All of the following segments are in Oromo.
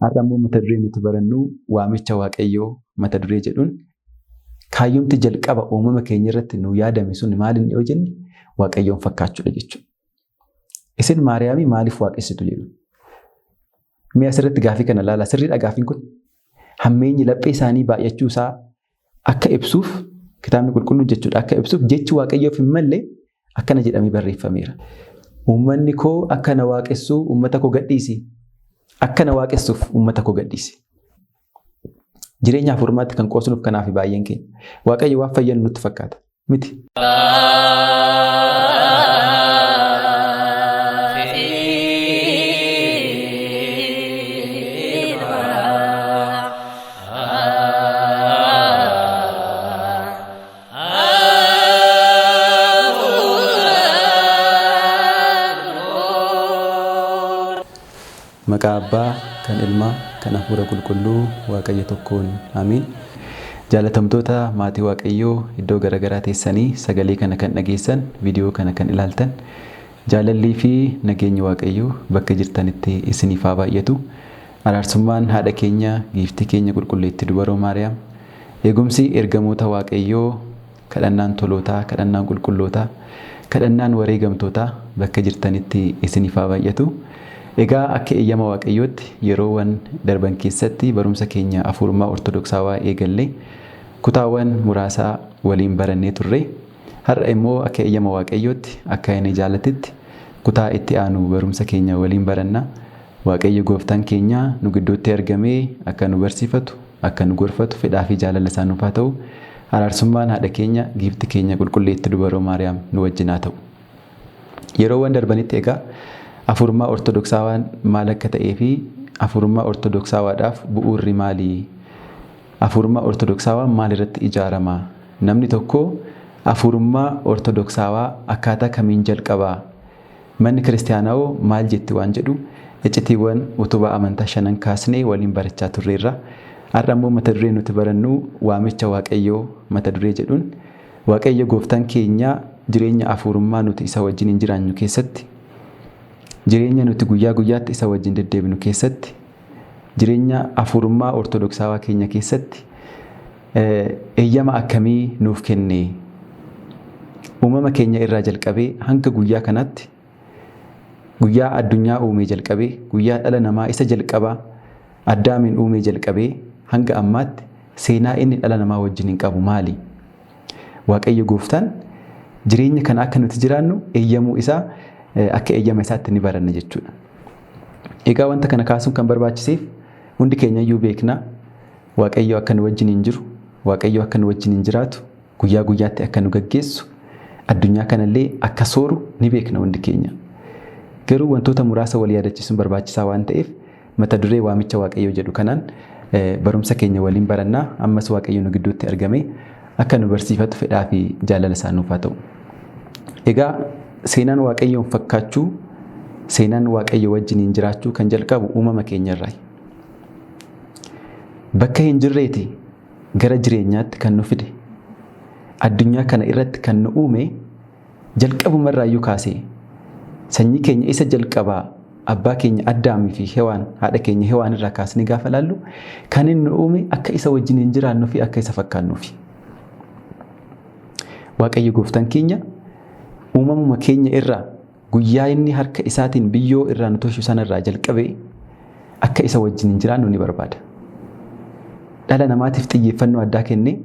Har'ammoo mata duree nuti barannu waamicha Waaqayyoo mata duree jedhuun kaayyumti jalqaba uumama keenya irratti nu yaadame sun maal inni yoo jenne Waaqayyoon fakkaachuudha jechuudha. Isin Maariyaamii maaliif waaqessitu jedhu? Mee asirratti gaafii kana ilaala. Sirriidha gaafiin kun. Hammeenyi laphee isaanii baay'achuu isaa akka ibsuuf kitaabni qulqulluun jechuudha akka ibsuuf jechi Waaqayyoof hin malle akkana jedhamee barreeffameera. Uummanni koo akka na waaqessu uummata koo gadhiisi. Akka na waaqessuuf uummata koo gadhiisi. Jireenya hafuurummaatti kan qoosnuuf kanaaf baay'een keenya. Waaqayyo waan fayyadu nutti fakkaata. Miti. Maqaa Abbaa, kan Ilmaa, kan Hafuura Qulqulluu, Waaqayyo tokkoon. Amiin. Jaalatamtoota maatii Waaqayyoo iddoo garaagaraa teessanii sagalee kana kan dhageessan, viidiyoo kana kan ilaaltan, jaalallii fi nageenyi Waaqayyoo bakka jirtanitti isiniif haa baay'atu. Araarsummaan haadha keenya, giiftii keenya qulqulleettii dubaroo Maariyaam, eegumsi ergamoota Waaqayyoo, kadhannaan tolootaa, kadhannaan qulqullootaa, kadhannaan wareegamtootaa bakka jirtanitti isiniif haa baay'atu. Egaa akka eeyyama Waaqayyootti yeroowwan darban keessatti barumsa keenya hafuurummaa ortodoksawaa eegallee kutaawwan muraasaa waliin barannee turre. Har'a immoo akka eeyyama Waaqayyootti akka inni jaalatitti kutaa itti aanu barumsa keenya waliin baranna. Waaqayyo gooftaan keenya nu gidduutti argamee akka nu barsiifatu, akka nu gorfatu fedhaa fi jaalala isaa nuuf haa ta'u. Araarsummaan haadha keenya, giiftii keenya qulqulleettii dubaroo Maariyaam nu wajjin haa ta'u. Yeroowwan darbanitti egaa hafuurummaa ortodoksawaan maal akka ta'ee fi hafuurummaa ortodoksawaadhaaf bu'uurri maalii? Hafuurummaa ortodoksawaa maal irratti ijaarama? Namni tokko hafuurummaa ortodoksawaa akkaataa kamiin jalqabaa? Manni kiristaanaawoo maal jetti waan jedhu iccitiiwwan utubaa amantaa 5 kaasnee waliin barachaa turreerra. Har'a immoo mata duree nuti barannu waamicha Waaqayyoo mata duree jedhuun Waaqayyo gooftaan keenya jireenya hafuurummaa nuti isa wajjin hin jiraannu keessatti, jireenya nuti guyyaa guyyaatti isa wajjin deddeebinu keessatti, jireenya hafuurummaa ortodoksawaa keenya keessatti eeyyama akkamii nuuf kenne? Uumama keenya irraa jalqabee hanga guyyaa kanaatti, guyyaa addunyaa uumee jalqabee, guyyaa dhala namaa isa jalqabaa Addaamiin uumee jalqabee hanga ammaatti seenaa inni dhala namaa wajjin hin qabu maali? Waaqayyo gooftaan jireenya kana akka nuti jiraannu eeyyamuu isaa akka eeyyama isaatti ni baranna jechuudha. Egaa wanta kana kaasuun kan barbaachiseef hundi keenya iyyuu beekna Waaqayyo akka nu wajjin hin jiru, Waaqayyo akka nu wajjin hin jiraatu, guyyaa guyyaatti akka nu gaggeessu, addunyaa kanallee akka sooru ni beekna hundi keenya. Garuu wantoota muraasa wal yaadachiisuun barbaachisaa waan ta'eef mata duree waamicha Waaqayyoo jedhu kanaan barumsa keenya waliin barannaa. Ammas Waaqayyo nu gidduutti argame akka nu barsiifatu fedhaa fi jaalala isaa nuuf haa ta'u. Egaa seenaan Waaqayyoon fakkaachuu, seenaan Waaqayyo wajjin jiraachuu kan jalqabu uumama keenyarraa. Bakka hin jirreeti gara jireenyaatti kan nu fide, addunyaa kana irratti kan nu uume jalqabumarraayyuu kaasee sanyii keenya isa jalqabaa abbaa keenya Addaamii fi Hewaan, haadha keenya Hewaan irraa kaasnee gaafa laallu kan inni nu uume akka isa wajjin jiraannuu fi akka isa fakkaannuufi. Waaqayyo gooftaan keenya uumamuma keenya irraa guyyaa inni harka isaatiin biyyoo irraa nu tolchu sanarraa jalqabee akka isa wajjin jiraannu ni barbaada. Dhala namaatiif xiyyeeffannoo addaa kennee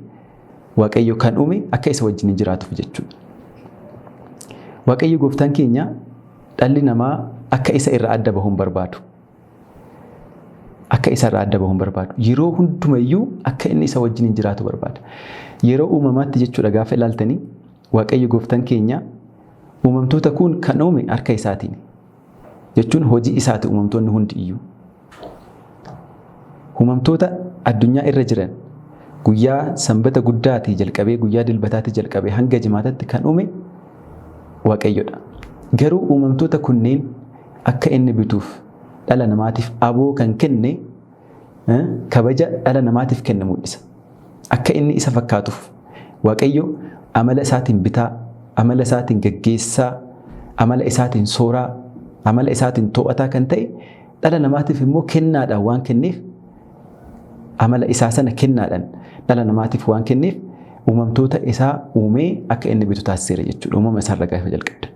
Waaqayyo kan uume akka isa wajjin jiraatuuf jechuudha. Waaqayyo gooftaan keenya dhalli namaa akka isa irraa adda bahuun barbaadu. Akka isa irraa adda bahuun barbaadu. Yeroo hundumayyuu akka inni isa wajjin jiraatu barbaada. Yeroo uumamaatti jechuudha gaafa ilaaltanii Waaqayyo gooftaan keenya uumamtoota kun kan uume harka isaatiin jechuun hojii isaati uumamtoonni hundi iyyuu. Uumamtoota addunyaa irra jiran guyyaa sanbata guddaatii jalqabee guyyaa dilbataatii jalqabee hanga jimaataatti kan uume Waaqayyodha. Garuu uumamtoota kunneen akka inni bituuf dhala namaatiif aboo kan kenne kabaja dhala namaatiif kenne mul'isa. Akka inni isa fakkaatuuf Waaqayyo amala isaatiin bitaa, amala isaatiin gaggeessaa, amala isaatiin sooraa, amala isaatiin to'ataa kan ta'e dhala namaatiif immoo kennaadhaan waan kenneef amala isaa sana kennaadhaan dhala namaatiif waan kenneef uumamtoota isaa uumee akka inni bitu taasiseera jechuudha. Uumama isaarra gaafa jalqabde.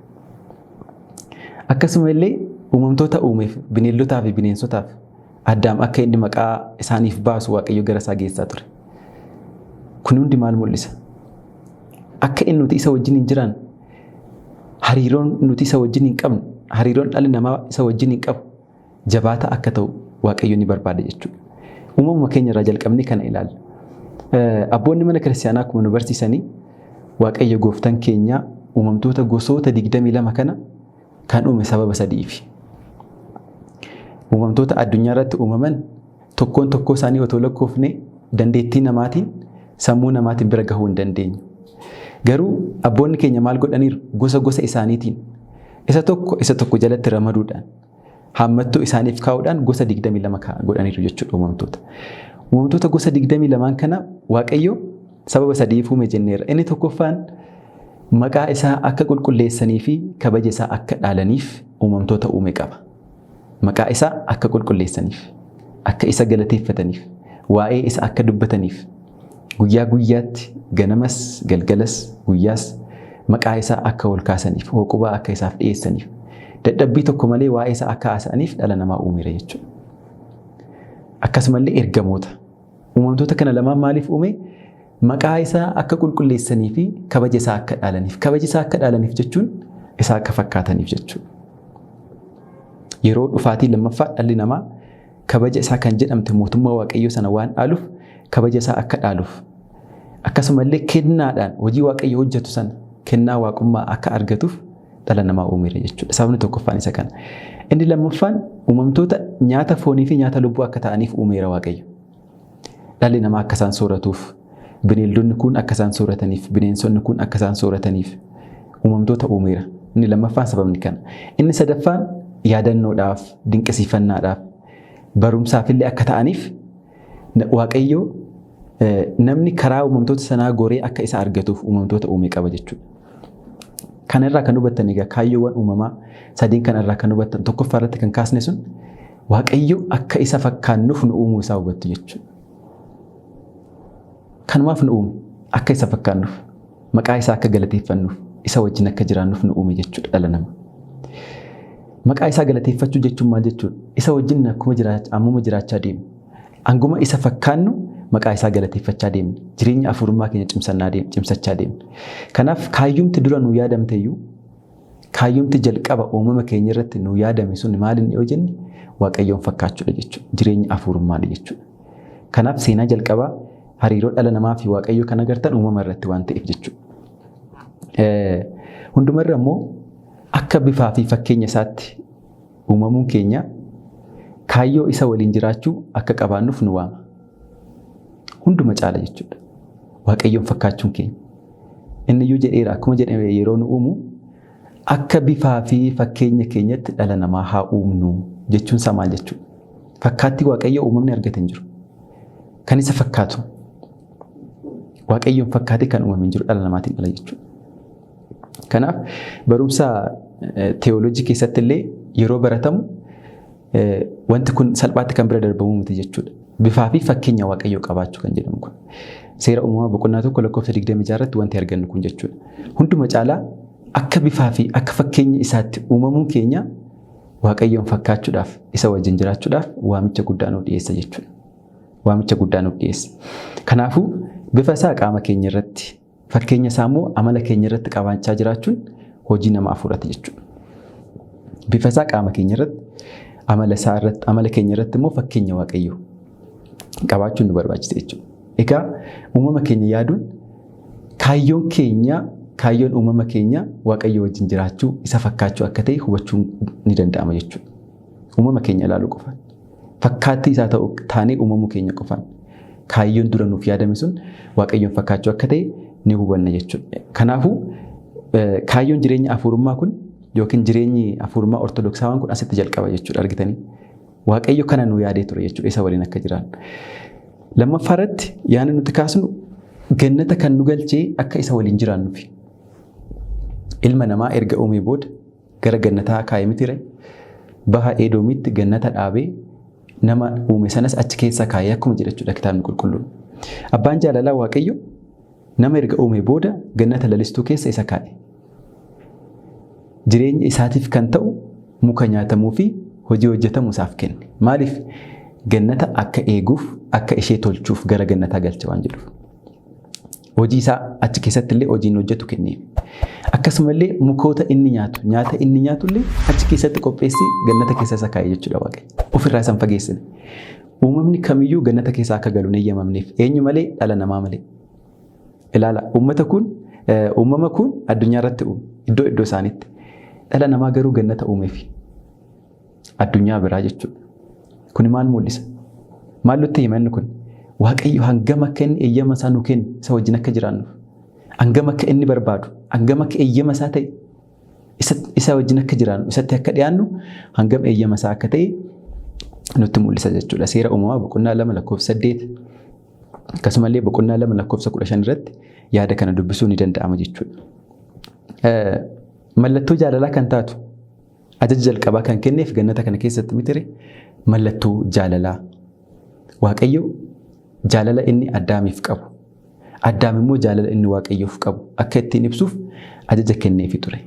Akkasuma illee uumamtoota uumeef bineeldotaa fi bineensotaaf Addaam akka inni maqaa isaaniif baasu Waaqayyo gara isaa geessaa ture. Kun hundi maal mul'isa? Akka inni nuti isa wajjin hin jiraan, hariiroon nuti isa wajjin hin qabnu, hariiroon dhalli namaa isa wajjin hin qabu jabaata akka ta'u Waaqayyo ni barbaada jechuudha. Uumamuma keenya irraa jalqabnee kana ilaalla. Abboonni mana kiristaanaa akkuma nu barsiisanii Waaqayyo gooftaan keenya uumamtoota gosoota 22 kana kan uume sababa sadiifi. Uumamtoota addunyaa irratti uumaman tokkoon tokkoo isaanii otoo lakkoofne dandeettii namaatiin sammuu namaatiin bira gahuu hin dandeenyu. Garuu abboonni keenya maal godhaniiru? Gosa isaaniitiin isa tokko jalatti ramaduudhaan hammattuu isaaniif kaa'uudhaan gosa 22 godhaniiru jechuudha uumamtoota. Uumamtoota gosa 22 kana Waaqayyo sababa sadiif uume jenneera. Inni tokkoffaan maqaa isaa akka qulqulleessanii fi kabaja isaa akka dhaalaniif uumamtoota uume qaba. Maqaa isaa akka qulqulleessaniif, akka isa galateeffataniif, waa'ee isa akka dubbataniif, guyyaa guyyaatti ganamas galgalas guyyaas maqaa isaa akka ol kaasaniif, hooqubaa akka isaaf dhiyeessaniif, dadhabbii tokko malee waa'ee isaa akka haasa'aniif dhala namaa uumeera jechuudha. Akkasumallee ergamoota. Uumamtoota kana lamaan maaliif uume? Maqaa isaa akka qulqulleessanii fi kabaja isaa akka dhaalaniif. Kabaja isaa akka dhaalaniif jechuun isaa akka fakkaataniif jechuudha. Yeroo dhufaatii lammaffaa dhalli namaa kabaja isaa kan jedhamte mootummaa Waaqayyoo sana waan dhaaluuf kabaja isaa akka dhaaluuf. Akkasumallee kennaadhaan hojii Waaqayyo hojjetu sana kennaa waaqummaa akka argatuuf dhala namaa uumeera jechuudha. Sababni tokkoffaan isa kana. Inni lammaffaan uumamtoota nyaata foonii fi nyaata lubbuu akka ta'aniif uumeera Waaqayyo. Dhalli namaa akka isaan sooratuuf, bineeldonni kun akka isaan soorataniif, bineensonni kun akka isaan soorataniif uumamtoota uumeera. Inni lammaffaan sababni kana. Inni sadaffaan yaadannoodhaaf, dinqisiifannaadhaaf, barumsaaf illee akka ta'aniif Waaqayyo namni karaa uumamtoota sanaa goree akka isa argatuuf uumamtoota uume qaba jechuudha. Kanarraa kan hubattan egaa kaayyoowwan uumamaa sadiin kanarraa kan hubattan tokkoffaa irratti kan kaasne sun Waaqayyo akka isa fakkaannuuf nu uumuu isaa hubattu jechuudha. Kanumaaf nu uume akka isa fakkaannuuf, maqaa isaa akka galateeffannuuf, isa wajjin akka jiraannuuf nu uume jechuudha dhala namaa. Maqaa isaa galateeffachuu jechuun maal jechuudha? Isa wajjin akkuma jiraachaa deemnu. Anguma isa fakkaannu maqaa isaa galateeffachaa deemna. Jireenya afurummaa keenya cimsachaa deemna. Kanaaf kaayyumti dura nu yaadamte iyyuu kaayyumti jalqaba uumama keenya irratti nu yaadame sun maaliin yoo jenne Waaqayyoon fakkaachuudha jechuudha. Jireenya afurummaadha jechuudha. Kanaaf seenaa jalqabaa hariiroo dhala namaa fi Waaqayyo kan agartan uumama irratti waan ta'eef jechuudha. Hundumarra immoo akka bifaa fi fakkeenya isaatti uumamuun keenya kaayyoo isa waliin jiraachuu akka qabaannuuf nu waama. Hunduma caala jechuudha. Waaqayyoon fakkaachuun keenya. Inni iyyuu jedheera akkuma jedhame yeroo nu uumu akka bifaa fi fakkeenya keenyatti dhala namaa haa uumnu jechuun isaa maal jechuudha? Fakkaattii Waaqayyo uumamni argate hin jiru. Kan isa fakkaatu Waaqayyoon fakkaatee kan uumame hin jiru dhala namaatiin ala jechuudha. Kanaaf barumsa teewooloojii keessatti illee yeroo baratamu wanti kun salphaatti kan bira darbamu miti jechuudha. Bifaa fi fakkeenya Waaqayyoo qabaachuu kan jedhamu kun. Seera uumamaa boqonnaa 1:26 irratti wanti argannu kun jechuudha. Hunduma caalaa akka bifaa fi akka fakkeenya isaatti uumamuun keenya Waaqayyoon fakkaachuudhaaf, isa wajjin jiraachuudhaaf waamicha guddaa nuuf dhiyeessa jechuudha. Waamicha guddaa nuuf dhiyeessa. Kanaafuu bifa isaa qaama keenya irratti, fakkeenya isaa immoo amala keenya irratti qabaachaa jiraachuun hojii nama afuurati jechuudha. Bifa isaa qaama keenya irratti, amala keenya irratti immoo fakkeenya Waaqayyoo qabaachuun nu barbaachisa jechuudha. Egaa uumama keenya yaaduun kaayyoon uumama keenya Waaqayyo wajjin jiraachuu, isa fakkaachuu akka ta'e hubachuun ni danda'ama jechuudha. Uumama keenya ilaaluu qofaan. Fakkaattii isaa ta'u taanee uumamuu keenya qofaan. Kaayyoon dura nuuf yaadame sun Waaqayyoon fakkaachuu akka ta'e ni hubanna jechuudha. Kanaafuu kaayyoon jireenya afurummaa kun yookiin jireenyi afurummaa ortodoksawaan kun asitti jalqaba jechuudha argitanii. Waaqayyo kana nu yaadee ture jechuudha isa waliin akka jiraannu. Lammaffaa irratti yaada nuti kaasnu gannata kan nu galchee akka isa waliin jiraannuufi. Ilma namaa erga uumee booda gara gannataa kaa'ee miti ree. baha Edoomitti gannata dhaabee nama uume sanas achi keessa kaayee akkuma jedha jechuudha kitaabni qulqulluun. Abbaan jaalalaa Waaqayyo nama erga uume booda gannata lalistuu keessa isa kaa'e. Jireenya isaatiif kan ta'u muka nyaatamuu fi hojii hojjetamu isaaf kenne. Maaliif? Gannata akka eeguuf, akka ishee tolchuuf gara gannataa galche waan jedhuuf. Hojii isaa achi keessatti illee hojiin hojjetu kenneef. Akkasumallee mukoota inni nyaatu, nyaata inni nyaatu illee achi keessatti qopheessi gannata keessa isa kaa'e jechuudha Waaqayyo. Ofirraa isaan fageessine. Uumamni kamiyyuu gannata keessa akka galu hin eeyyamamneef. Eenyu malee? Dhala namaa malee. Ilaala, uumama kun addunyaa irratti uume iddoo isaaniitti. Dhala namaa garuu gannata uumeef. Addunyaa biraa jechuudha. Kun maal mul'isa? Maal nutti himanni kun? Waaqayyo hangam akka inni eeyyama isaa nu kennu isa wajjin akka jiraannuuf. Hangam akka inni barbaadu, hangam akka eeyyama isaa ta'e isa wajjin akka jiraannu, isatti akka dhiyaannu hangam eeyyama isaa akka ta'e nutti mul'isa jechuudha. Seera uumamaa boqonnaa 2:8 akkasumallee boqonnaa 2:15 irratti yaada kana dubbisuu ni danda'ama jechuudha. Mallattoo jaalalaa kan taatu ajaja jalqabaa kan kenneef gannata kana keessatti mitire mallattoo jaalalaa. Waaqayyo jaalala inni Addaamiif qabu, Addaam immoo jaalala inni Waaqayyoof qabu akka ittiin ibsuuf ajaja kenneefi ture.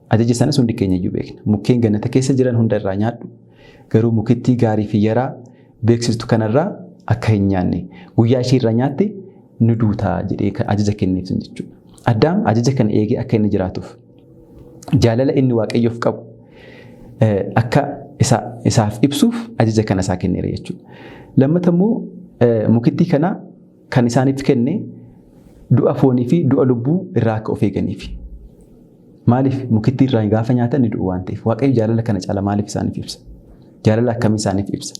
Ajaji sanas hundi keenya iyyuu beekna. Mukkeen gannata keessa jiran hunda irraa nyaadhu. Garuu mukittii gaarii fi yaraa beeksistu kanarraa akka hin nyaanne guyyaa ishee irraa nyaatte ni duutaa jedhee ajaja kenneef jechuudha. Addaam ajaja kana eegee akka inni jiraatuuf jaalala inni Waaqayyoof qabu akka isaaf ibsuuf ajaja kana isaa kenneera jechuudha. Lammata immoo mukittii kana kan isaaniif kenne du'a foonii fi du'a lubbuu irraa akka of eeganiif. Maaliif mukittii irraa gaafa nyaatan ni du'u waan ta'eef Waaqayyo jaalala kana caala maaliif isaaniif ibsa? Jaalala akkamii isaaniif ibsa?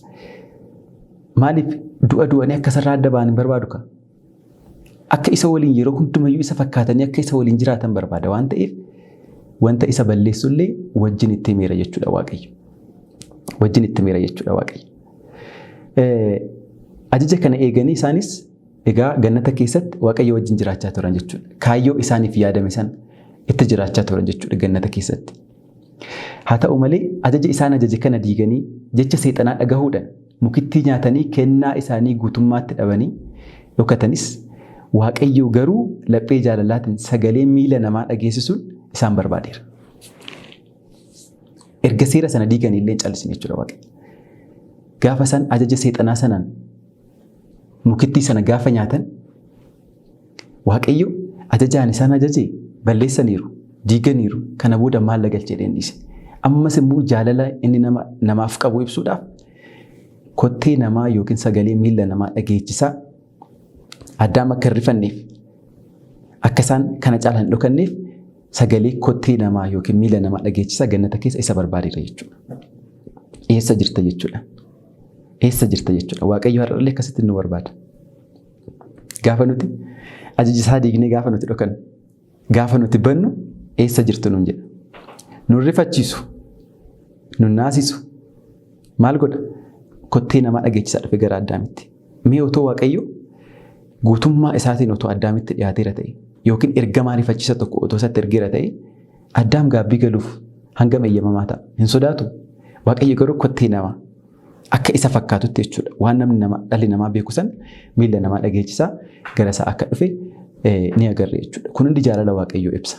Maaliif du'anii akka sarara adda ba'an hin barbaadu ka? Akka isa waliin yeroo hundumayyuu isa fakkaatanii akka isa waliin jiraatan barbaada waan ta'eef wanta isa balleessullee wajjin itti himeera jechuudha Waaqayyo. Wajjin itti himeera jechuudha Waaqayyo. Ajaja kana eeganii isaanis egaa gannata keessatti Waaqayyo wajjin jiraachaa turan jechuudha. Kaayyoo isaaniif yaadame san itti jiraachaa turan jechuudha gannata keessatti. Haa ta'u malee ajaja isaan ajaje kana diiganii jecha seexanaa dhagahuudhaan mukittii nyaatanii kennaa isaanii guutummaatti dhabanii dhokatanis Waaqayyo garuu laphee jaalalaatiin sagalee miila namaa dhageessisuun isaan barbaadeera. Erga seera sana diiganii illee callisanii jechuudha Waaqayyo. Gaafa isaan ajaja seexanaa sanaan mukittii sana gaafa nyaatan Waaqayyo ajajaan isaan ajaje balleessaniiru, diiganiiru, kana booda maal galchee dhiise. Ammas immoo jaalala inni namaaf qabu ibsuudhaaf kottee namaa yookiin sagalee miila namaa dhageessisaa Addaam akka hin rifanneef akka isaan kana caalaan dhokanneef sagalee kottee namaa yookiin miila namaa dhageessisaa gannata keessa isa barbaadeera jechuudha. Eessa jirta jechuudha. Eessa jirta jechuudha. Waaqayyo har'allee akkasitti nu barbaada. Gaafa nuti ajaja isaa diignee gaafa nuti dhokannu gaafa nuti bannu eessa jirtu nuun jedha. Nun rifachiisu, nun naasisu. Maal godha? Kottee namaa dhageessisaa dhufe gara Addaamitti. Mee otoo Waaqayyo guutummaa isaatiin otoo Addaamitti dhiyaateera ta'e yookiin ergamaa rifachiisa tokko otoo isatti ergeera ta'e Addaam gaabbii galuuf hangam eeyyamamaa ta'a. Hin sodaatu. Waaqayyo garuu kottee namaa akka isa fakkaatutti jechuudha. Waan dhalli namaa beeku san miila namaa dhageessisaa gara isaa akka dhufe ni agarra jechuudha. Kun hundi jaalala Waaqayyoo ibsa.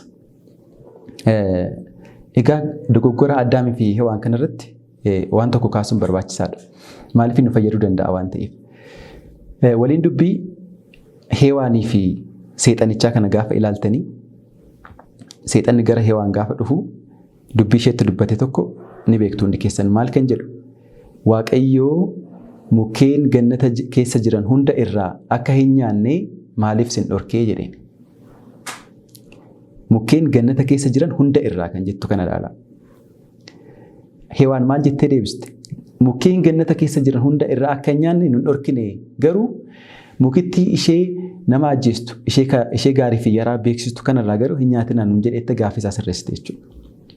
Egaa dogoggora Addaamii fi Hewaan kanarratti waan tokko kaasuun barbaachisaadha. Maaliif nu fayyaduu danda'a waan ta'eef. Waliin dubbii Hewaanii fi seexanichaa kana gaafa ilaaltanii seexanni gara Hewaan gaafa dhufu dubbii isheetti dubbate tokko ni beektu hundi keessan maal kan jedhu. Waaqayyoo mukkeen gannata keessa jiran hunda irraa akka hin nyaanne maaliif sin dhorkee jedheen. Mukkeen gannata keessa jiran hunda irraa kan jettu kana ilaala. Hewaan maal jettee deebiste? Mukkeen gannata keessa jiran hunda irraa akka hin nyaanne nun dhorkine garuu mukittii ishee nama ajjeestu ishee gaarii fi yaraa beeksistu kanarraa garuu hin nyaatinaa nun jedheette gaaffisaa sirreessite jechuudha.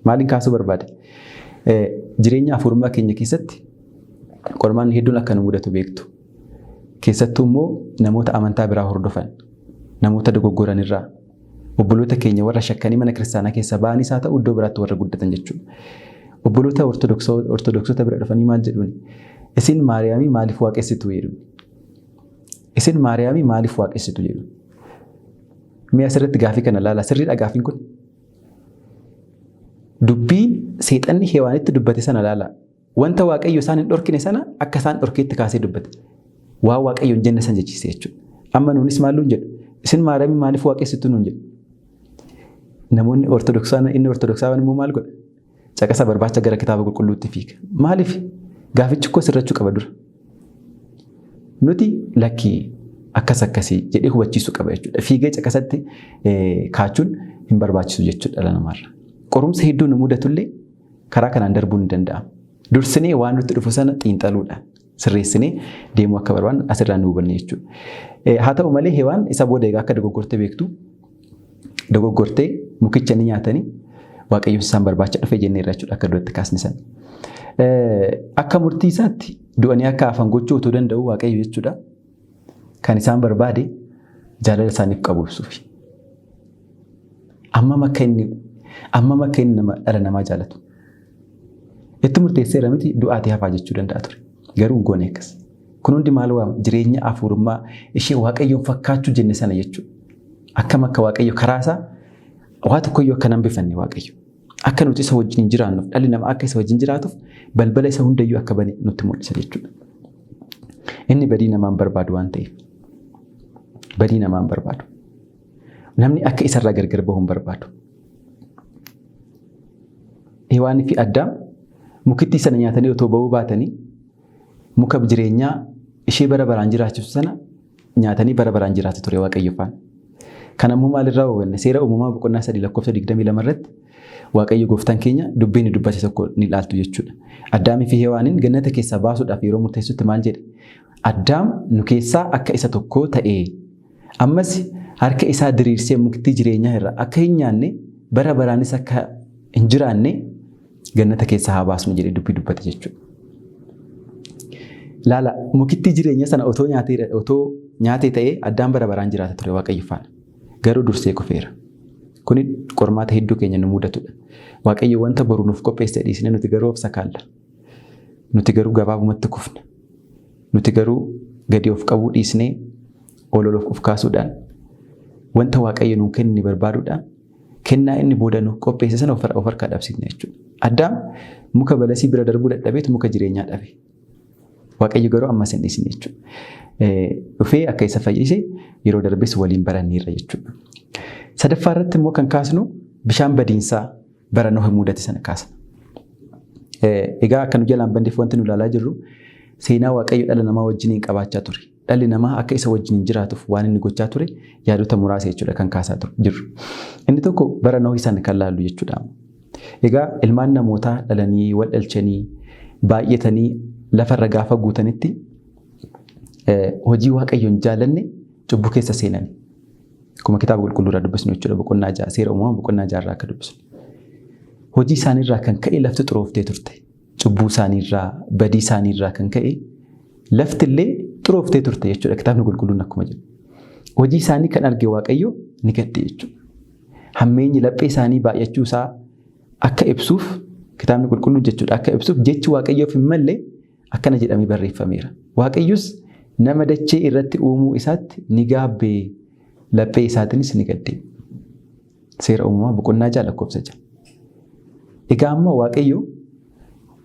Maaliin kaasuu barbaade? Jireenya hafuurummaa keenya keessatti qormaanni hedduun akka nu mudatu beektu. Keessattuu immoo namoota amantaa biraa hordofan, namoota dogoggoran irraa, obboloota keenya warra shakkanii mana kiristaanaa keessa ba'anis haa ta'u iddoo biraatti warra guddatan jechuudha. obboloota ortodoksota bira dhufanii maal jedhuun isin Maariyaamii maaliif waaqessitu jedhu. Isin Maariyaamii maaliif waaqessitu jedhu. Mi'a asirratti gaafii kana ilaala. Sirriidha gaafiin kun. Dubbiin seexanni Hewaanitti dubbate sana ilaala. Wanta Waaqayyo isaan hin dhorkine sana akka isaan dhorkeetti kaasee dubbate. Waa Waaqayyo hin jenne san jechiise jechuudha. Amma nuunis maal nuun jedhu. Isin Maariyaamii maaliif waaqessitu nuun jedhu. Namoonni inni ortodoksaan immoo maal godha? Caqasa barbaacha gara kitaaba qulqulluutti fiiga. Maaliif? Gaafichi koo sirrachuu qaba dura. Nuti lakkii akkas akkasii jedhee hubachiisuu qaba jechuudha. Fiigee caqasatti kaachuun hin barbaachisu jechuudha dhala namaarra. Qorumsa hedduu nu mudatullee karaa kanaan darbuun ni danda'ama. Dursinee waan nutti dhufu sana xiinxaluudha. Sirreessinee deemuu akka barbaannu asirraan nu hubanne jechuudha. Haa ta'u malee Hewaan isa booda egaa akka dogoggortee beektu dogoggortee mukicha ni nyaatanii Waaqayyoon isaan barbaacha dhufe jenneerra jechuudha akka duratti kaasne sana. Akka murtii isaatti du'anii akka hafan gochuu otoo danda'u Waaqayyo jechuudha. Kan isaan barbaade jaalala isaaniif qabu ibsuufi. Amma akka inni dhala namaa jaalatu. Itti murteesseera miti du'aatii hafaa jechuu danda'a ture. Garuu goone akkas. Kun hundi maal waama jireenya hafuurummaa ishee Waaqayyoon fakkaachuu jenne sana jechuudha. Akkam akka Waaqayyo karaa isaa waa tokkoyyuu akka nan bifanne Waaqayyo. Akka nuti isa wajjin jiraannuuf dhalli namaa akka isa wajjin jiraatuuf balbala isa hundayyuu akka bane nutti mul'isa jechuudha. Inni badii namaan barbaadu waan ta'eef. Badii namaan barbaadu. Namni akka isarraa gargar bahu hin barbaadu. Hewaanii fi Addaam mukittii sana nyaatanii otoo bahuu baatanii muka jireenyaa ishee bara baraan jiraachisu sana nyaatanii bara baraan jiraatu ture Waaqayyo faana. Kan ammoo maalirraa hubanne seera uumamaa boqonnaa 3:22 irratti Waaqayyo gooftaan keenya dubbiin dubbate tokko ni ilaaltu jechuudha. Addaamii fi Hewaaniin gannata keessaa baasuudhaaf yeroo murteessutti maal jedhe? Addaam nu keessaa akka isa tokko ta'ee ammas harka isaa diriirsee muktii jireenyaa irraa akka hin nyaanne bara baraanis akka hin jiraanne gannata keessaa haa baasnu jedhee dubbii dubbate jechuudha. Laala muktii jireenyaa sana otoo nyaatee ta'ee Addaam bara baraan jiraata ture Waaqayyo faana. Garuu dursee kufeera. Kuni qormaata hedduu keenya nu mudatudha. Waaqayyo wanta boru nuuf qopheesse dhiisne nuti garuu of sakaalla. Nuti garuu gabaabumatti kufna. Nuti garuu gadi of qabuu dhiisnee ololof of kaasuudhaan wanta Waaqayyo nuun kenni barbaaduudhaan kennaa inni booda nuuf qopheesse sana of harkaa dhabsifne jechuudha. Addaam muka balasii bira darbuu dadhabeetu muka jireenyaa dhabe. Waaqayyo garuu ammas hin dhiisne jechuudha. Dhufee akka isa fayyise yeroo darbes waliin baranneerra jechuudha. Sadaffaa irratti immoo kan kaasnu bishaan badiinsaa bara Nohe mudate sana kaasna. Egaa akka nu jalaan bandeef wanti nu ilaalaa jirru seenaa Waaqayyo dhala namaa wajjin qabaachaa ture. Dhalli namaa akka isa wajjin jiraatuuf waan inni gochaa ture yaadota muraasa jechuudha kan kaasaa jirru. Inni tokko bara Nohe sana kan laallu jechuudha. Egaa ilmaan namootaa dhalanii wal dhalchanii baay'atanii lafarra gaafa guutanitti hojii Waaqayyoon jaalanne cubbuu keessa seenan. Akkuma kitaaba qulqulluurraa dubbisnu jechuudha boqonnaa 6 seera uumamaa boqonnaa 6 irraa akka dubbisnu. Hojii isaaniirraa kan ka'e lafti xurooftee turte. Cubbuu isaaniirraa badii isaaniirraa kan ka'e lafti illee xurooftee turte jechuudha kitaabni qulqulluun akkuma jedhu. Hojii isaanii kan arge Waaqayyo ni gadde jechuudha. Hammeenyi laphee isaanii baay'achuu isaa akka ibsuuf kitaabni qulqulluun jechuudha akka ibsuuf jechi Waaqayyoof hin malle akkana jedhamee barreeffameera. Waaqayyos nama dachee irratti uumuu isaatti ni gaabbee laphee isaatiinis ni gadde. Seera uumamaa boqonnaa 6 lakkoofsa 6. Egaa amma Waaqayyo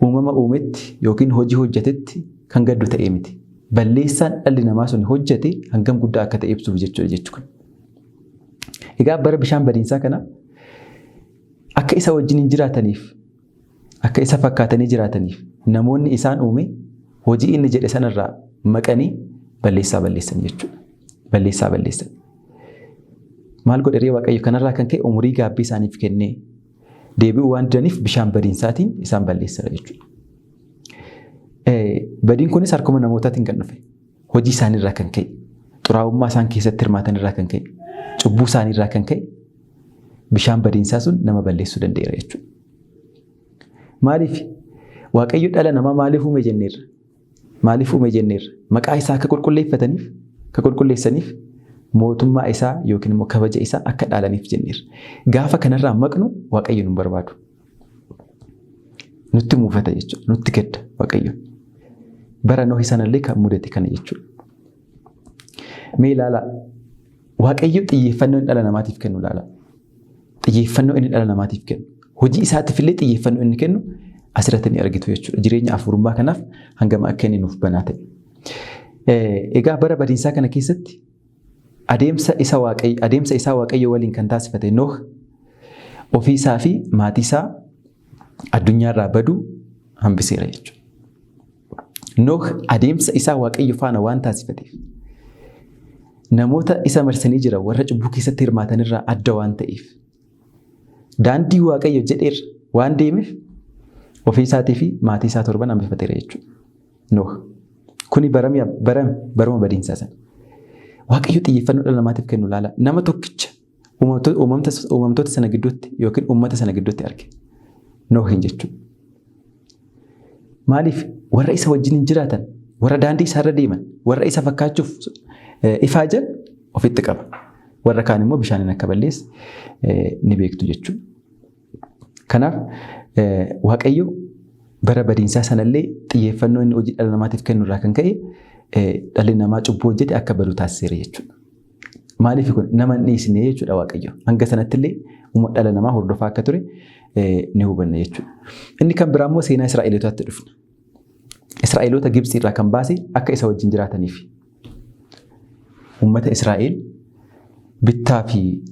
uumama uumetti yookiin hojii hojjetetti kan gaddu ta'ee miti. Balleessaan dhalli namaa sun hojjete hangam guddaa akka ta'e ibsuuf jechuudha. Egaa bara bishaan badiinsaa kana akka isa wajjin jiraataniif akka isa fakkaatanii jiraataniif namoonni isaan uume hojii inni jedhe sanarraa maqanii balleessaa balleessan jechuudha. Balleessaa balleessan. Maal godhe Waaqayyo kanarraa kan ka'e umurii gaabbii isaaniif kennee deebi'uu waan didaniif bishaan badiinsaatiin isaan balleessara jechuudha. Badiin kunis harkuma namootaatiin kan dhufe. Hojii isaaniirraa kan ka'e, xuraa'ummaa isaan keessatti hirmaatanirraa kan ka'e, cubbuu isaaniirraa kan ka'e bishaan badiinsaa sun nama balleessuu danda'eera jechuudha. Maaliif Waaqayyo dhala namaa maaliif uume jenneerra? Maaliif uume jenneerra? Maqaa isaa akka qulqulleeffataniif, akka qulqulleessaniif mootummaa isaa yookiin immoo kabaja isaa akka dhaalaniif jenneerra. Gaafa kanarraa maqnu Waaqayyo nu barbaadu. nutti muufata jechuudha. Nutti gadda Waaqayyo. Bara Nohi sanallee kan mudate kana jechuudha. Mee ilaala Waaqayyo xiyyeeffannoo inni dhala namaatiif kennu ilaala. Xiyyeeffannoo inni dhala namaatiif kennu. Hojii isaatiif illee xiyyeeffannoo inni kennu asirratti ni argitu jechuudha. Jireenya afurummaa kanaaf hangama akka inni nuuf banaa ta'e. Egaa bara badiinsaa kana keessatti adeemsa isaa Waaqayyo waliin kan taasifate Noh ofii isaa fi maatii isaa addunyaarraa baduu hambiseera jechuudha. Noh adeemsa isaa Waaqayyo faana waan taasifateef namoota isa marsanii jiran warra cubbuu keessatti hirmaatanirraa adda waan ta'eef daandii Waaqayyo jedheer waan deemeef ofii isaatii fi maatii isaa torban hambifateera jechuudha. Noh kuni barama badiinsaa sana. Waaqayyo xiyyeeffannoo dhala namaatiif kennu ilaala. Nama tokkicha uumamtoota sana gidduutti yookiin uummata sana gidduutti arge. Nohin jechuudha. Maaliif warra isa wajjin hin jiraatan, warra daandii isaarra deeman, warra isa fakkaachuuf ifaajan ofitti qaba. Warra kaan immoo bishaaniin akka balleesse ni beektu jechuudha. Kanaaf Waaqayyo bara badiinsaa sanallee xiyyeeffannoo inni hojii dhala namaatiif kennu irraa kan ka'e dhalli namaa cubbuu hojjete akka badu taasiseera jechuudha. Maaliif kun nama hin dhiisne jechuudha Waaqayyo. Hanga sanattillee dhala namaa hordofaa akka ture ni hubanna jechuudha. Inni kan biraa immoo seenaa Israa'elootaatti dhufna. Israa'eloota Gibxii irraa kan baase akka isa wajjin jiraataniif. Uummata Israa'el bittaa fi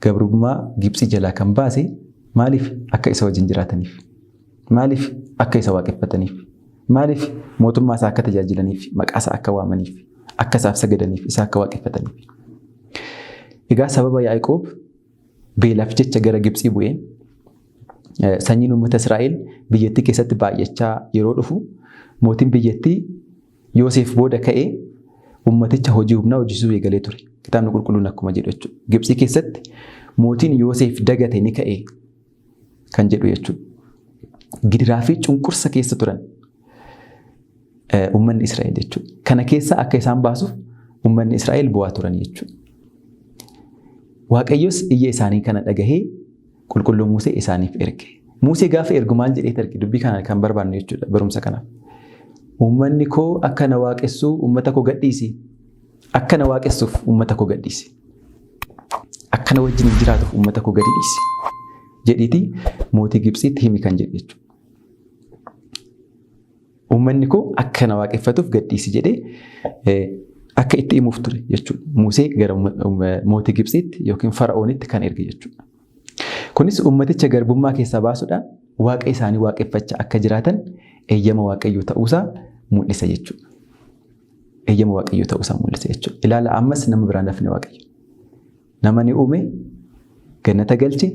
gabrummaa Gibxii jalaa kan baase maaliif akka isa wajjin jiraataniif? Maaliif akka isa waaqeffataniif? Maaliif mootummaa isaa akka tajaajilaniif, maqaa isaa akka waamaniif, akka isaaf sagadaniif, isa akka waaqeffataniif? Egaa sababa Yaaqoob beelaaf jecha gara Gibxii bu'een sanyiin uummata Israa'el biyyattii keessatti baay'achaa yeroo dhufu mootiin biyyattii Yoosef booda ka'ee uummaticha hojii humnaa hojjisuu eegalee ture. Kitaabni qulqulluun akkuma jedhu jechuudha. Gibxii keessatti mootiin Yoosef dagate ni ka'ee kan jedhu jechuudha. Gidiraa fi cunqursa keessa turan uummanni Israa'el jechuudha. Kana keessa akka isaan baasuuf uummanni Israa'el bu'aa turan jechuudha. Waaqayyos iyya isaanii kana dhagahee qulqulluu Musee isaaniif erge. Musee gaafa ergu maal jedhee erge? Dubbii kana kan barbaannu jechuudha barumsa kanaaf. Uummanni koo akka na waaqessuu uummata koo gadhiisi. Akka na waaqessuuf uummata koo gadhiisi. Akka na wajjin jiraatuuf uummata koo gadi dhiisi. Jedhiiti mootii Gibxiitti himi kan jedhe jechuudha. Uummanni koo akka na waaqeffatuuf gadhiisi jedhee akka itti himuuf ture jechuudha. Musee gara mootii Gibxiitti yookiin Fara'oonitti kan erge jechuudha. Kunis uummaticha garbummaa keessaa baasuudhaan waaqa isaanii waaqeffachaa akka jiraatan eeyyama Waaqayyoo ta'uusaa mul'isa jechuudha. Eeyyama Waaqayyoo ta'uusaa mul'isa jechuudha. Ilaala ammas nama biraan dafne Waaqayyo. Nama ni uume, gannata galche,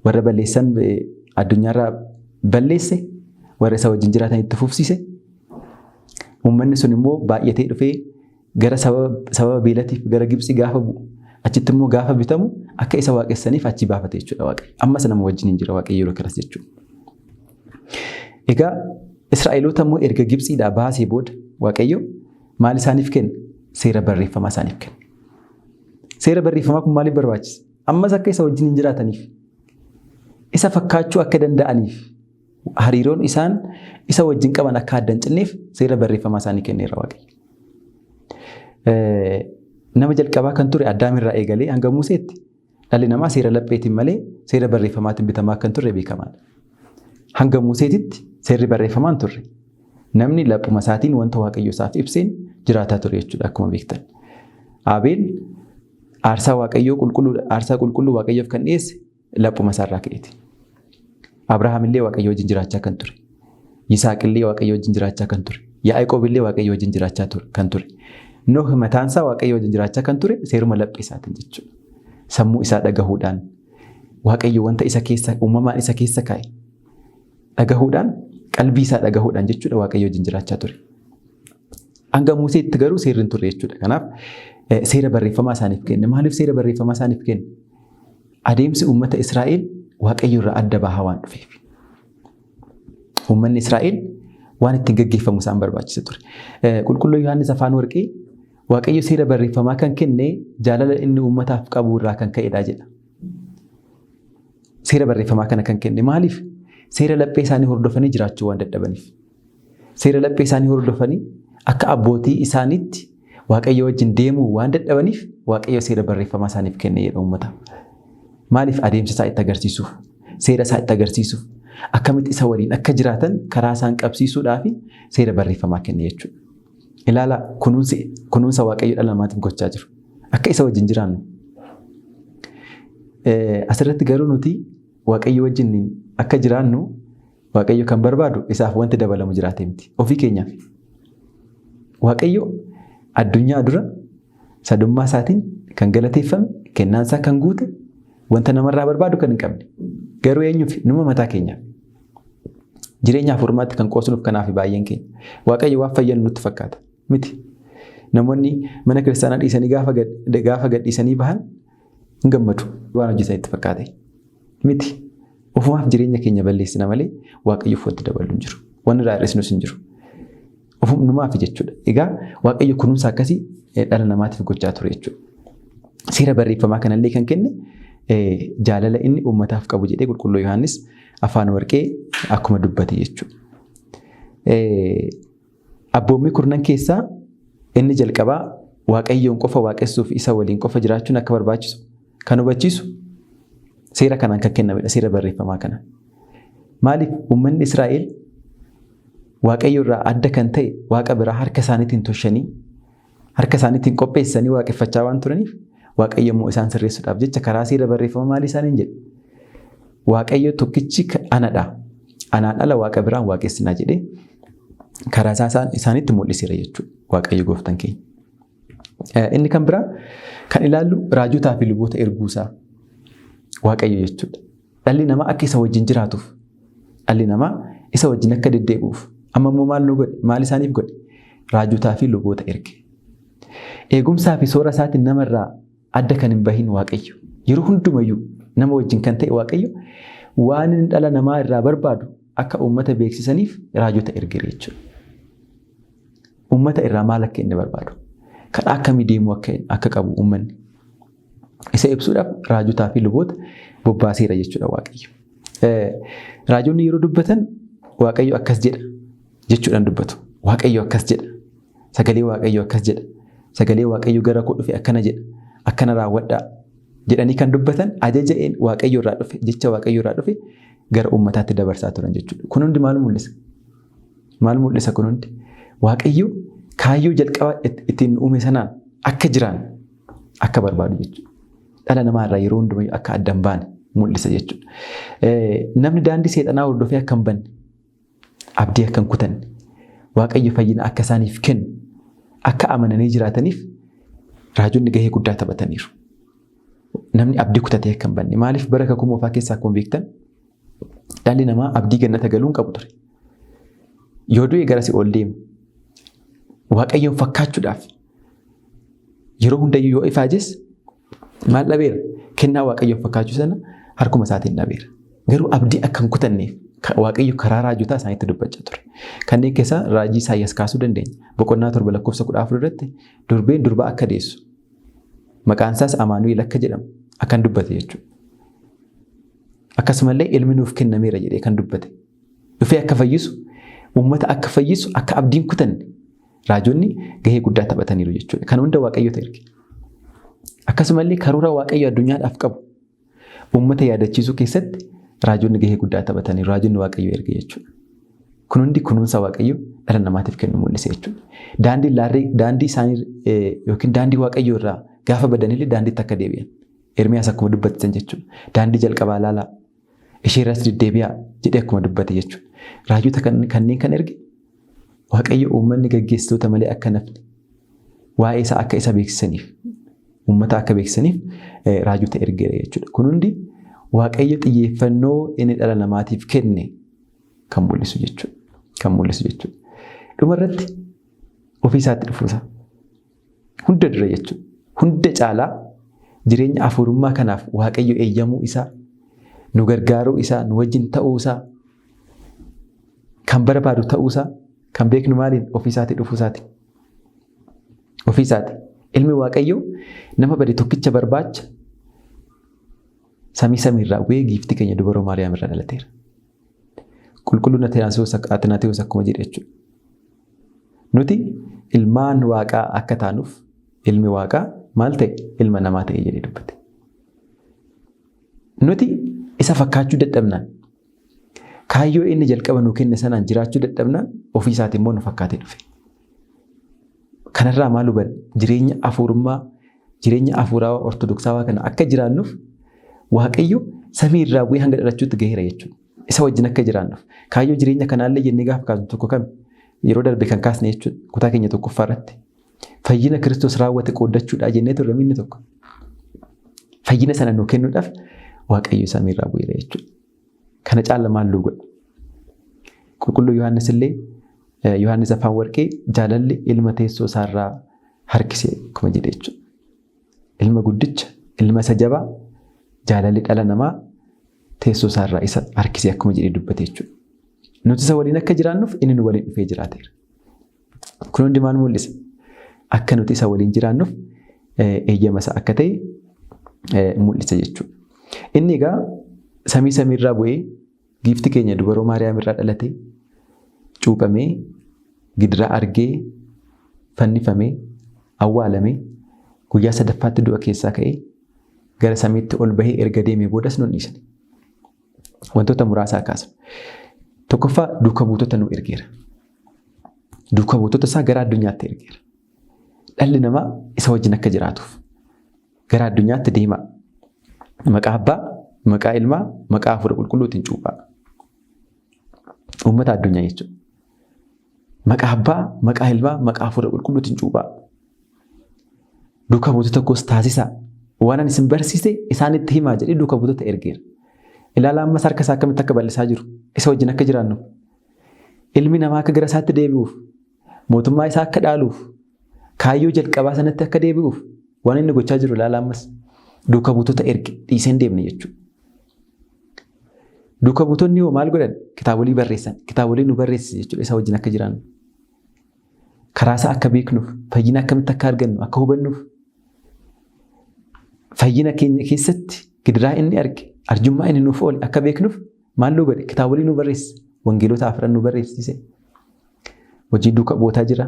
warra balleessan addunyaarraa balleesse, warra isa wajjin jiraatan itti fufsiise. Uummanni sun immoo baay'atee dhufee gara sababa beelatiif gara Gibxii gaafa bu'u. Achitti immoo gaafa bitamu akka isa waaqessaniif achi baafate jechuudha Waaqayyo. Ammas nama wajjin hin jira Waaqayyo yeroo kanas jechuudha. Egaa Israa'eloota immoo erga Gibxiidhaa baasee booda Waaqayyo maal isaaniif kenna? Seera barreeffamaa isaaniif kenna. Seera barreeffamaa kun maaliif barbaachisa? Ammas akka isa wajjin hin jiraataniif. Isa fakkaachuu akka danda'aniif. Hariiroon isaan isa wajjin qaban akka adda hin cinneef seera barreeffamaa isaanii kenneera Waaqayyo. Nama jalqabaa kan ture Addaamirraa eegalee hanga Museetti dhalli namaa seera lapheetiin malee seera barreeffamaatiin bitamaa kan turre beekamaadha. Hanga Museetitti seerri barreeffamaan turre. Namni laphuma isaatiin wanta Waaqayyo isaaf ibseen jiraataa ture jechuudha akkuma beektan. Abeel aarsaa qulqulluu Waaqayyoof kan dhiyeesse laphuma isaarraa ka'eeti. Abrahaam illee Waaqayyo wajjin jiraachaa kan ture. Yisaaq illee Waaqayyo wajjin jiraachaa kan ture. Yaaqoob illee Waaqayyo wajjin jiraachaa kan ture. Noh mataansaa Waaqayyo wajjin jiraachaa kan ture seeruma laphee isaatiin jechuudha. Sammuu isaa dhagahuudhaan Waaqayyo wanta isa keessa uumamaan isa keessa kaa'e dhagahuudhaan qalbii isaa dhagahuudhaan jechuudha Waaqayyo wajjin jiraachaa ture. Hanga Museetti garuu seerri hin turre jechuudha. Kanaaf seera barreeffamaa isaaniif kenne. Maaliif seera barreeffamaa isaaniif kenne? Adeemsi uummata Israa'el Waaqayyo irraa adda bahaa waan dhufeef. Uummanni Israa'el waan ittiin gaggeeffamu isaan barbaachisa ture. Qulqulluu Yohaannis Afaan Warqee Waaqayyo seera barreeffamaa kan kenne jaalala inni uummataaf qabu irraa kan ka'edha jedha. Seera barreeffamaa kana kan kenne maaliif? seera laphee isaanii hordofanii jiraachuu waan dadhabaniif. Seera laphee isaanii hordofanii akka abbootii isaaniitti Waaqayyo wajjin deemuu waan dadhabaniif Waaqayyo seera barreeffamaa isaaniif kenne jedha uummata. Maaliif adeemsa isaa itti agarsiisuuf, seera isaa itti agarsiisuuf, akkamitti isa waliin akka jiraatan karaa isaan qabsiisuudhaaf seera barreeffamaa kenne jechuudha. Ilaala kunuunsa Waaqayyo dhala namaatiif gochaa jiru. Akka isa wajjin jiraannu. Asirratti garuu nuti Waaqayyo wajjin akka jiraannu Waaqayyo kan barbaadu isaaf wanti dabalamu jiraatee miti. Ofii keenyaaf. Waaqayyo addunyaa dura sadummaa isaatiin kan galateeffame, kennaan isaa kan guute, wanta namarraa barbaadu kan hin qabne. Garuu eenyuuf numa mataa keenyaaf. Jireenyaaf furmaatti kan qoosnuuf kanaaf baay'een keenya. Waaqayyo waan fayyadu nutti fakkaata. Miti. Namoonni mana kiristaanaa dhiisanii gaafa gadhiisanii bahan hin gammadu. Waan hojjetan itti fakkaate. Miti. Ofumaaf jireenya keenya balleessina malee Waaqayyoof wanti dabalu hin jiru. Wanni irraa hir'isnus hin jiru. Ofumaaf jechuudha. Egaa Waaqayyo kunuunsa akkasii dhala namaatiif gochaa ture jechuudha. Seera barreeffamaa kanallee kan kenne jaalala inni uummataaf qabu jedhee qulqulluu Yohaannis afaan warqee akkuma dubbate jechuudha. Abboommii kurnan keessaa inni jalqabaa Waaqayyoon qofa waaqessuuf isa waliin qofa jiraachuun akka barbaachisu kan hubachiisu seera kanaan kan kennamedha. Seera barreeffamaa kanaan. Maaliif uummanni Israa'el Waaqayyo irraa adda kan ta'e Waaqa biraa harka isaaniitiin tolchanii harka isaaniitiin qopheessanii waaqeffachaa waan turaniif Waaqayyo immoo isaan sirreessuudhaaf jecha karaa seera barreeffamaa maalii isaaniin jedhe? Waaqayyo tokkichi anadha. Anaan ala Waaqa biraan waaqessinaa jedhee karaa isaaniitti mul'iseera jechuudha. Waaqayyo gooftaan keenya. Inni kan biraa kan ilaallu raajotaa fi luboota erguusaa Waaqayyo jechuudha. Dhalli namaa akka isa wajjin jiraatuuf, dhalli namaa isa wajjin akka deddeebi'uuf, amma immoo maal isaaniif godhe? Raajotaa fi luboota erge. Eegumsaa fi soora isaatiin namarraa adda kan hin bahin Waaqayyo. Yeroo hundumayyuu nama wajjin kan ta'e Waaqayyo waan inni dhala namaa irraa barbaadu akka uummata beeksisaniif raajota erge jechuudha. Uummata irraa maal akka inni barbaadu? Kan akkamii deemuu akka qabu uummanni. Isa ibsuudhaaf raajotaa fi luboota bobbaaseera jechuudha Waaqayyo. Raajonni yeroo dubbatan Waaqayyo akkas jedha jechuudhaan dubbatu. Waaqayyo akkas jedha. Sagalee Waaqayyo akkas jedha. Sagalee Waaqayyo gara koo dhufe akkana jedha. Akkana raawwadhaa jedhanii kan dubbatan ajaja Waaqayyo irraa dhufe, jecha Waaqayyo irraa dhufe gara uummataatti dabarsaa turan jechuudha. Kun hundi maal mul'isa? Maal mul'isa kun hundi? Waaqayyo kaayyoo jalqabaa ittiin uume sanaan akka jiraan akka barbaadu jechuudha. Dhala namaa irraa yeroo hundumayyuu akka adda hin baane mul'isa jechuudha. Namni daandii seexanaa hordofee akka hin banne, abdii akka hin kutanne, Waaqayyo fayyina akka isaaniif kennu, akka amananii jiraataniif raajonni gahee guddaa taphataniiru. Namni abdii kutatee akka hin banne. Maaliif bara kakuu moofaa keessaa akkuma beektan dhalli namaa abdii gannata galuu hin qabu ture. Yoo du'e garasi ol deemu Waaqayyoon fakkaachuudhaaf yeroo hundayyuu yoo ifaajes maal dhabeera? Kennaa Waaqayyoon fakkaachuu sana harkuma isaatiin dhabeera. Garuu abdii akka hin kutanneef Waaqayyo karaa raajotaa isaaniitti dubbachaa ture. Kanneen keessaa raajii Isaayyaas kaasuu dandeenya. Boqonnaa 7:14 irratti durbeen durbaa akka deessu. Maqaan isaas Amaanu'eel akka jedhamu akkan dubbate jechuudha. Akkasumallee ilmi nuuf kennameera jedhee kan dubbate. Dhufee akka fayyisu, uummata akka fayyisu, akka abdiin kutanne raajonni gahee guddaa taphataniiru jechuudha. Kan hunda Waaqayyo erge. Akkasumallee karoora Waaqayyo addunyaadhaaf qabu uummata yaadachiisuu keessatti raajonni gahee guddaa taphataniiru. Raajonni Waaqayyo erge jechuudha. Kun hundi kunuunsa Waaqayyo dhala namaatiif kennu mul'ise jechuudha. Daandii isaanii yookiin daandii Waaqayyo irraa gaafa badanillee daandiitti akka deebi'an. Ermiyaas akkuma dubbatan jechuudha. Daandii jalqabaa laalaa. Ishee irras deddeebi'aa jedhee akkuma dubbate jechuudha. Raajota kanneen kan erge Waaqayyo uummanni gaggeessitoota malee akka nafne waa'ee isaa akka isa beeksisaniif uummata akka beeksisaniif raajota ergeera jechuudha. Kun hundi Waaqayyo xiyyeeffannoo inni dhala namaatiif kenne kan mul'isu jechuudha. Kan mul'isu jechuudha. Dhuma irratti ofii isaatti dhufuusa. Hunda dura jechuudha. Hunda caalaa jireenya afuurummaa kanaaf Waaqayyo eeyyamuu isaa, nu gargaaruu isaa, nu wajjin ta'uu isaa, kan barbaadu ta'uu isaa, kan beeknu maaliin ofii isaatti dhufuu isaati. Ofii isaatti. Ilmi Waaqayyo nama bade tokkicha barbaacha samii samiirraa bu'ee giiftii keenya dubaroo Maariyaam irraa dhalateera. qulqulluun Atinaatewos akkuma jedhe jechuudha. Nuti ilmaan waaqaa akka taanuuf ilmi waaqaa maal ta'e ilma namaa ta'e jedhee dubbate. Nuti isa fakkaachuu dadhabnaan kaayyoo inni jalqaba nuu kenne sanaan jiraachuu dadhabnaan ofii isaati immoo nu fakkaatee dhufe. Kanarraa maal hubanna? Jireenya hafuurummaa, jireenya hafuuraa ortodoksawaa kana akka jiraannuuf Waaqayyo samii irraa bu'ee hanga dhalachuutti gaheera jechuudha. Isa wajjin akka jiraannuuf. Kaayyoo jireenya kanaallee jennee gaafa kaasnu tokko kami? Yeroo darbe kan kaasne jechuudha. Kutaa keenya tokkoffaa irratti. Fayyina Kiristoos raawwate qooddachuudhaa jennee turre inni tokko. Fayyina sana nuu kennuudhaaf Waaqayyo samii irraa bu'eera jechuudha. Kana caala maal nu godha? Qulqulluu Yohaannis illee Yohaannis afaan warqee jaalalli ilma teessoo isaarraa harkisee akkuma jedhe jechuudha. Ilma guddicha, ilma isa jabaa, jaalalli dhala namaa teessoo isaarraa isa harkisee akkuma jedhee dubbate jechuudha. Nuti isa waliin akka jiraannuuf inni nu waliin dhufee jiraateera. Kun hundi maal mul'isa? Akka nuti isa waliin jiraannuuf eeyyama isaa akka ta'e mul'isa jechuudha. Inni egaa samiirraa bu'ee giifti keenya dubaroo Maariyaam irraa dhalate cuuphamee gidiraa argee fannifamee awwaalamee guyyaa sadaffaatti du'a keessaa ka'ee gara samiitti ol bahee erga deemee boodas nu dhiisne. Wantoota muraasaa kaasna. Tokkoffaa duuka buutota nu ergeera. Duuka buutota isaa gara addunyaatti ergeera. Dhalli namaa isa wajjin akka jiraatuuf gara addunyaatti deemaa. Maqaa Abbaa, maqaa Ilmaa, maqaa Hafuura Qulqulluutiin cuuphaa. Uummata addunyaa jechuudha. Maqaa Abbaa, maqaa Ilmaa, maqaa Hafuura Qulqulluutiin cuuphaa. Duuka buutota koos taasisaa. Waan ani isin barsiise isaanitti himaa jedhee duuka buutota ergeera. Ilaalaa ammas harka isaa akkamitti akka bal'isaa jiru. Isa wajjin akka jiraannu. Ilmi namaa akka gara isaatti deebi'uuf, mootummaa isaa akka dhaaluuf, kaayyoo jalqabaa sanatti akka deebi'uuf waan inni gochaa jiru ilaalaa ammas. Duuka buutota erge dhiisee hin deemne jechuudha. Duuka buutonni hoo maal godhan? Kitaabolii barreessan. Kitaabolii nu barreessi jechuudha isa wajjin akka jiraannu. Karaa isaa akka beeknuuf, fayyina akkamitti akka argannu, akka hubannuuf. Fayyina keenya keessatti gidiraa inni arge, arjummaa inni nuuf oole akka beeknuuf maal nu godhe? Kitaabolii nu barreessi. Wangeelota afran nu barreessise. Hojii duuka buutaa jira.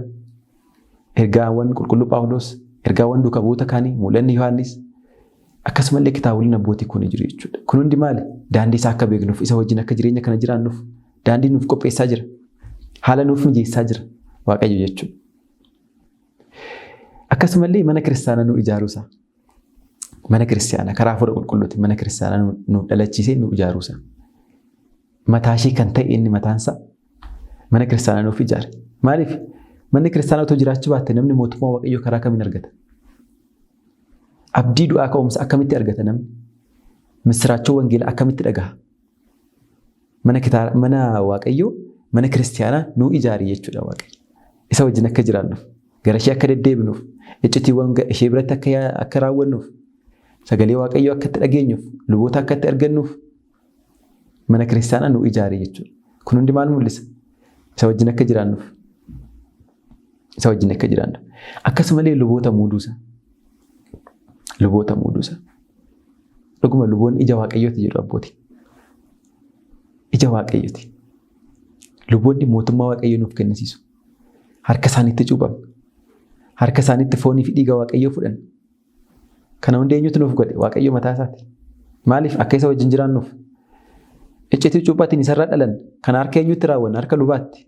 Ergaawwan qulqulluu Phaawulos, ergaawwan duuka buuta kaanii, mul'anni Yohaannis. Akkasumallee kitaaboleen abbootii kun jiru jechuudha. Kun hundi maali? Daandii isaa akka beeknuuf, isa wajjin akka jireenya kana jiraannuuf, daandii nuuf qopheessaa jira. Haala nuuf mijeessaa jira Waaqayyo jechuudha. Akkasumallee mana kiristaanaa nu ijaaruusaa. Mana kiristaanaa karaa Hafuura Qulqulluutiin mana kiristaanaa nu dhalachiisee nu ijaaruusaa. Mataashee kan ta'e inni mataansaa mana kiristaanaa nuuf ijaare. Maaliif? Manni kiristaanaa otoo jiraachuu baatte namni mootummaa Waaqayyoo karaa kamiin argata? Abdii du'aa ka'umsa akkamitti argata namni? Misiraachoo wangeelaa akkamitti dhagaha? Mana Waaqayyoo, mana kiristaanaa nu ijaare jechuudha Waaqayyo. Isa wajjin akka jiraannuuf, gara ishee akka deddeebinuuf, iccitiiwwan ishee biratti akka raawwannuuf, sagalee Waaqayyoo akka itti dhageenyuuf, luboota akka itti argannuuf mana kiristaanaa nu ijaare jechuudha. Kun hundi maal mul'isa? Isa wajjin akka jiraannuuf. Isa wajjin akka jiraannuuf. Akkasumallee luboota muuduusa. Luboota muuduusa. Dhuguma luboonni ija Waaqayyooti jedhu abbootii. Ija Waaqayyooti. Luboonni mootummaa Waaqayyoo nuuf kennisiisu. Harka isaaniitti cuuphamu. Harka isaaniitti foonii fi dhiiga Waaqayyoo fudhan. Kana hundi eenyutu nuuf godhe? Waaqayyo mataa isaati. Maaliif? Akka isa wajjin jiraannuuf. Iccitii cuuphaatiin isarraa dhalan kan harka eenyutti raawwanna? Harka lubaatti.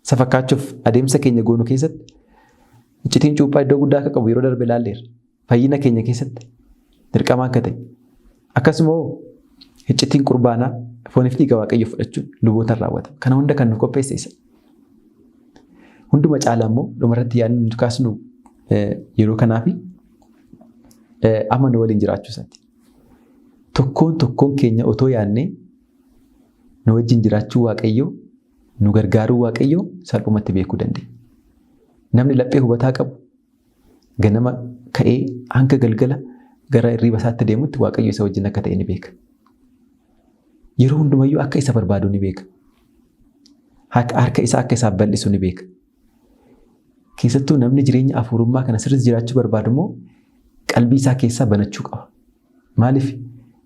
Isa fakkaachuuf adeemsa keenya goonu keessatti iccitiin cuuphaa iddoo guddaa akka qabu yeroo darbe ilaalleerra. Fayyina keenya keessatti dirqama akka ta'e. Akkasuma iccitiin qurbaanaa fooniif dhiiga Waaqayyoo fudhachuun lubootaan raawwatama. Kana hunda kan nu qopheesse isa. Hunduma caalaa immoo dhumarratti yaadni nuti kaasnu yeroo kanaafi amma nu waliin jiraachuu isaati. Tokkoon keenya otoo yaadnee nu wajjin jiraachuu Waaqayyoo, nu gargaaruu Waaqayyoo salphumatti beekuu dandeenya. Namni laphee hubataa qabu ganama ka'ee hanga galgala gara hirriba isaatti deemutti Waaqayyo isa wajjin akka ta'e ni beeka. Yeroo hundumayyuu akka isa barbaadu ni beeka. Harka isaa akka isaaf bal'isu ni beeka. Keessattuu namni jireenya hafuurummaa kana sirriitti jiraachuu barbaadu immoo qalbii isaa keessaa banachuu qaba. Maaliif?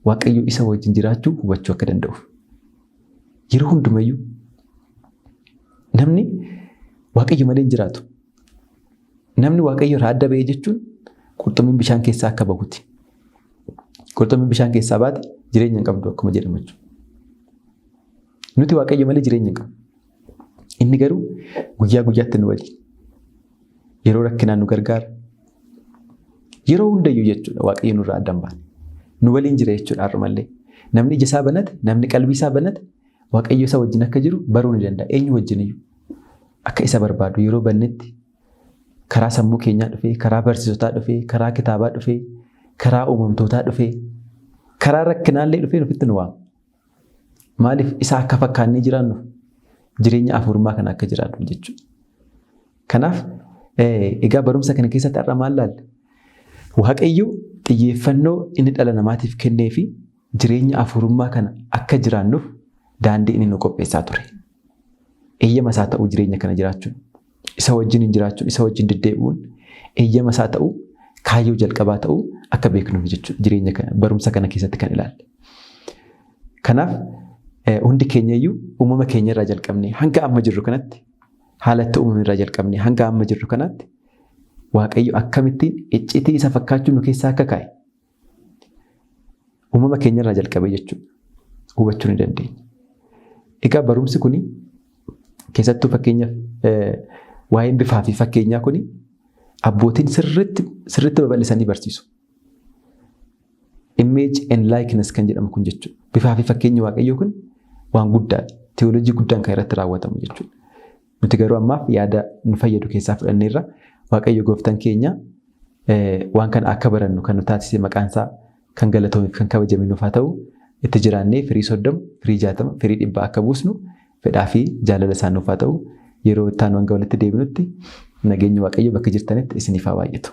Waaqayyo isa wajjin jiraachuu hubachuu akka danda'uuf. yeroo hundumayyuu namni waaqayyo malee hin jiraatu. Namni waaqayyo irraa adda ba'ee jechuun qurxummiin bishaan keessaa akka bahuti. Qurxummiin bishaan keessaa baate jireenya hin qabdu akkuma jedhamu jechuudha. Nuti waaqayyo malee jireenya hin qabnu. Inni garuu guyyaa guyyaatti nu waliin. Yeroo rakkinaan nu gargaara. Yeroo hundayyuu jechuudha waaqayyo nurraa adda hin baane. Nu waliin jira jechuudha har'a malee. Namni ija isaa banate, namni qalbii isaa banate waaqayyo isa wajjin akka jiru baruu ni danda'a. Eenyu wajjiniyyuu akka isa barbaadu yeroo bannetti karaa sammuu keenyaa dhufee, karaa barsiisotaa dhufee, karaa kitaabaa dhufee, karaa uumamtootaa dhufee, karaa rakkinaallee dhufee nufitti nu waama. Maaliif isa akka fakkaannee jiraannu jireenya afurummaa kana akka jiraannu jechuudha. Kanaaf egaa barumsa kana keessatti har'a maal laalla? Waaqayyo xiyyeeffannoo inni dhala namaatiif kennee fi jireenya afurummaa kana akka jiraannuuf daandii inni nu qopheessaa ture. Eeyyama isaa ta'uu jireenya kana jiraachuun, isa wajjin hin jiraachuun, isa wajjin deddeebi'uun, eeyyama isaa ta'uu, kaayyoo jalqabaa ta'uu akka beeknuuf jechuudha jireenya kana barumsa kana keessatti kan ilaalle. Kanaaf hundi keenyayyuu uumama keenya irraa jalqabnee hanga amma jirru kanatti haalatti uumama irraa jalqabnee hanga amma jirru kanatti waaqayyo akkamittiin iccitii isa fakkaachuu nu keessaa akka kaa'e uumama keenya irraa jalqabee jechuudha hubachuu ni dandeenya. Egaa barumsi kuni keessattuu fakkeenyaaf waa'een bifaa fi fakkeenyaa kuni abbootiin sirriitti babal'isanii barsiisu. Image and likeness kan jedhamu kun jechuudha. Bifaa fi fakkeenyi waaqayyoo kun waan guddaadha. Teoloojii guddaan kan irratti raawwatamu jechuudha. Nuti garuu ammaaf yaada nu fayyadu keessaa fudhanneerra waaqayyo gooftaan keenya waan kana akka barannu kan nu taasise maqaan isaa kan galatoomee fi kan kabajame nuuf haa ta'u itti jiraannee firii 30, firii 60, firii 100 akka buusnu fedhaa fi jaalala isaa nuuf haa ta'u yeroo itti aanu hanga walitti deebinutti nageenyi waaqayyo bakka jirtanitti isiniif haa baay'atu.